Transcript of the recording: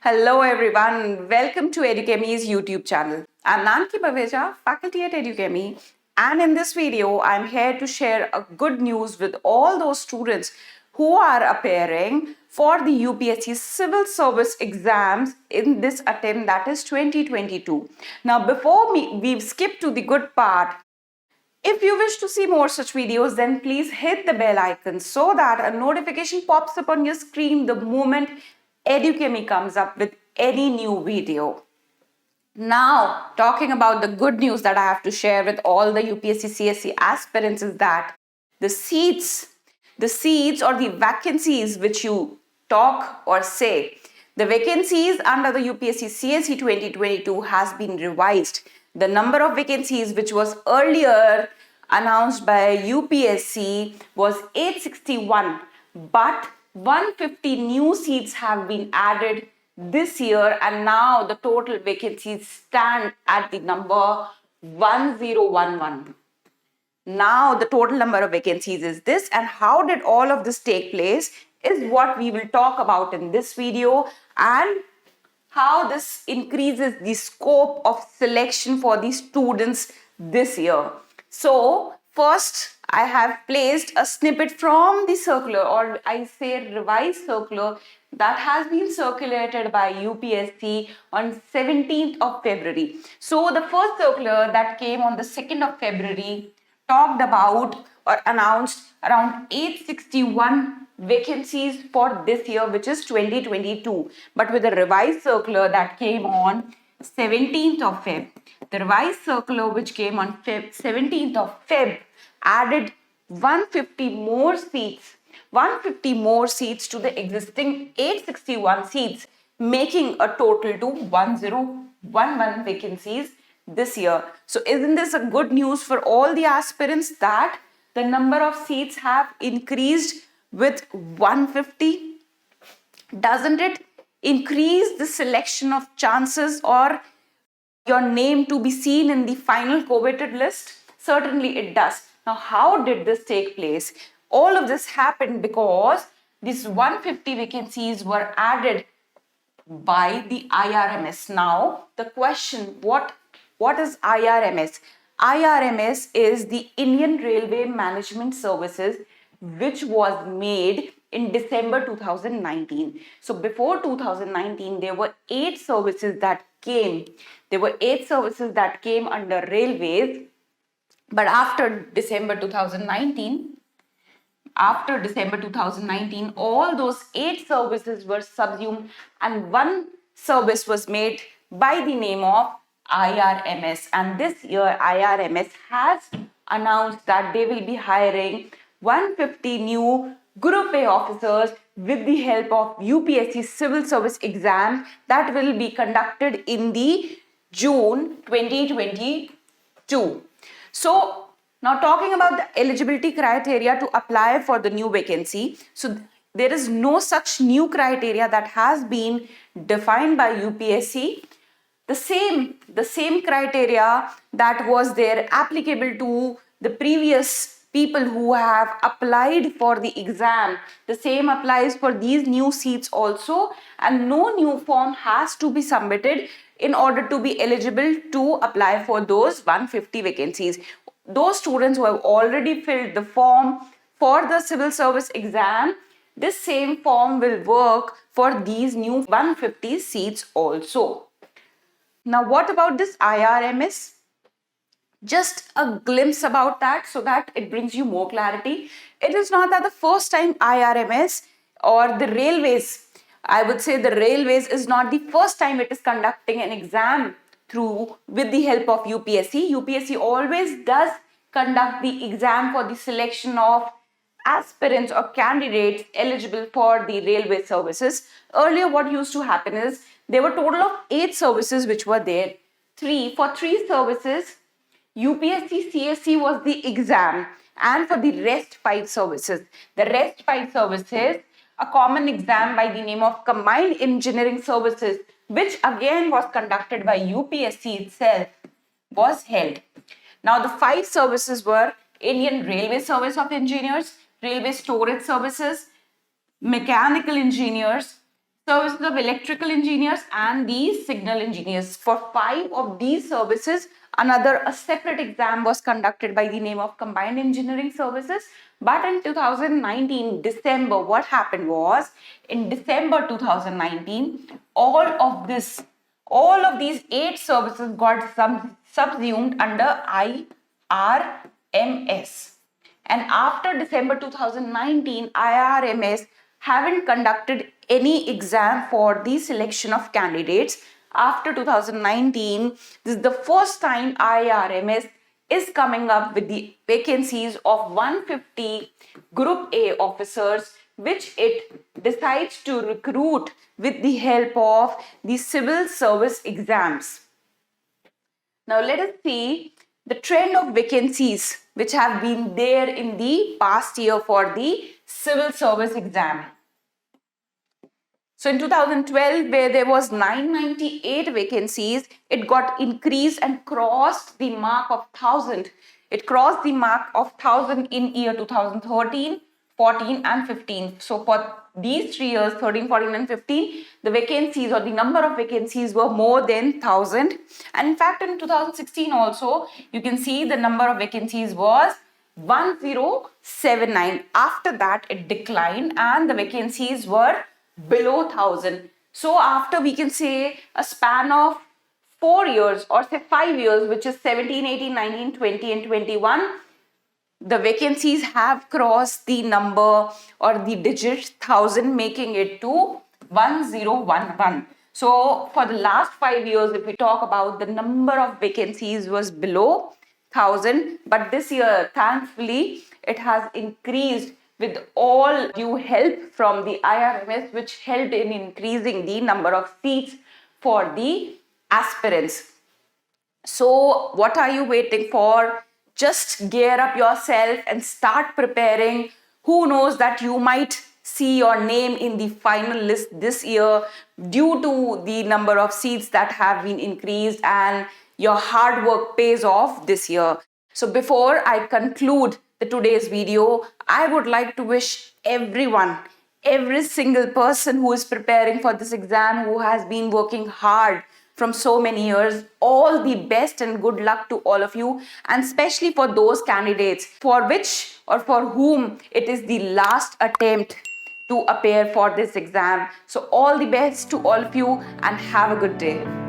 Hello everyone, welcome to Edukemy's YouTube channel. I'm Nanki Baveja, faculty at Edukemy, and in this video, I'm here to share a good news with all those students who are appearing for the UPSC Civil Service exams in this attempt, that is 2022. Now, before we skip to the good part, if you wish to see more such videos, then please hit the bell icon so that a notification pops up on your screen the moment Edukemy comes up with any new video. Now, talking about the good news that I have to share with all the UPSC CSE aspirants is that the seats or the vacancies which you talk or say, the vacancies under the UPSC CSE 2022 has been revised. The number of vacancies which was earlier announced by UPSC was 861, but 150 new seats have been added this year, and now the total vacancies stand at the number 1011. Now the total number of vacancies is this, and how did all of this take place is what we will talk about in this video, and how this increases the scope of selection for the students this year. So first, I have placed a snippet from the circular, or I say revised circular, that has been circulated by UPSC on 17th of February. So the first circular that came on the 2nd of February talked about or announced around 861 vacancies for this year, which is 2022. But with the revised circular that came on 17th of Feb, the revised circular which came on 17th of Feb added 150 more seats to the existing 861 seats, making a total to 1011 vacancies this year. So isn't this a good news for all the aspirants that the number of seats have increased with 150? Doesn't it increase the selection of chances or your name to be seen in the final coveted list? Certainly it does. Now, how did this take place? All of this happened because these 150 vacancies were added by the IRMS. Now, the question, what is IRMS? IRMS is the Indian Railway Management Services, which was made in December 2019. So before 2019, there were 8 services that came. There were 8 services that came under railways. But after December 2019, all those 8 services were subsumed, and one service was made by the name of IRMS. And this year, IRMS has announced that they will be hiring 150 new Group A officers with the help of UPSC Civil Service exam that will be conducted in the June 2022. So now talking about the eligibility criteria to apply for the new vacancy. So there is no such new criteria that has been defined by UPSC. The same criteria that was there applicable to the previous people who have applied for the exam, the same applies for these new seats also, and no new form has to be submitted in order to be eligible to apply for those 150 vacancies. Those students who have already filled the form for the civil service exam, this same form will work for these new 150 seats also. Now, what about this IRMS? Just a glimpse about that so that it brings you more clarity. It is not that the first time IRMS or the railways, I would say the railways is not the first time it is conducting an exam with the help of UPSC. UPSC always does conduct the exam for the selection of aspirants or candidates eligible for the railway services. Earlier, what used to happen is there were a total of 8 services which were there. For 3 services, UPSC CSE was the exam, and for the rest 5 services, a common exam by the name of Combined Engineering Services, which again was conducted by UPSC itself, was held. Now the 5 services were Indian Railway Service of Engineers, Railway Storage Services, Mechanical Engineers, services of electrical engineers and the signal engineers. For 5 of these services, a separate exam was conducted by the name of combined engineering services. But in 2019 December, what happened was, in December 2019, all of these 8 services got subsumed under IRMS. And after December 2019, IRMS haven't conducted any exam for the selection of candidates. After 2019, this is the first time IRMS is coming up with the vacancies of 150 Group A officers, which it decides to recruit with the help of the civil service exams. Now let us see the trend of vacancies which have been there in the past year for the civil service exam. So in 2012, where there was 998 vacancies, it got increased and crossed the mark of 1000. It crossed the mark of 1000 in year 2013, 14 and 15. So for these 3 years, 13, 14 and 15, the vacancies or the number of vacancies were more than 1000. And in fact, in 2016 also, you can see the number of vacancies was 1079. After that, it declined and the vacancies were below 1000. So after, we can say, a span of 4 years or say 5 years, which is 17, 18, 19, 20 and 21, the vacancies have crossed the number or the digit 1000, making it to 1011. So for the last 5 years, if we talk about, the number of vacancies was below 1000, but this year, thankfully, it has increased with all due help from the IRMS, which helped in increasing the number of seats for the aspirants. So what are you waiting for? Just gear up yourself and start preparing. Who knows that you might see your name in the final list this year due to the number of seats that have been increased, and your hard work pays off this year. So before I conclude today's video, I would like to wish everyone, every single person who is preparing for this exam, who has been working hard from so many years, all the best and good luck to all of you, and especially for those candidates for which or for whom it is the last attempt to appear for this exam. So all the best to all of you and have a good day.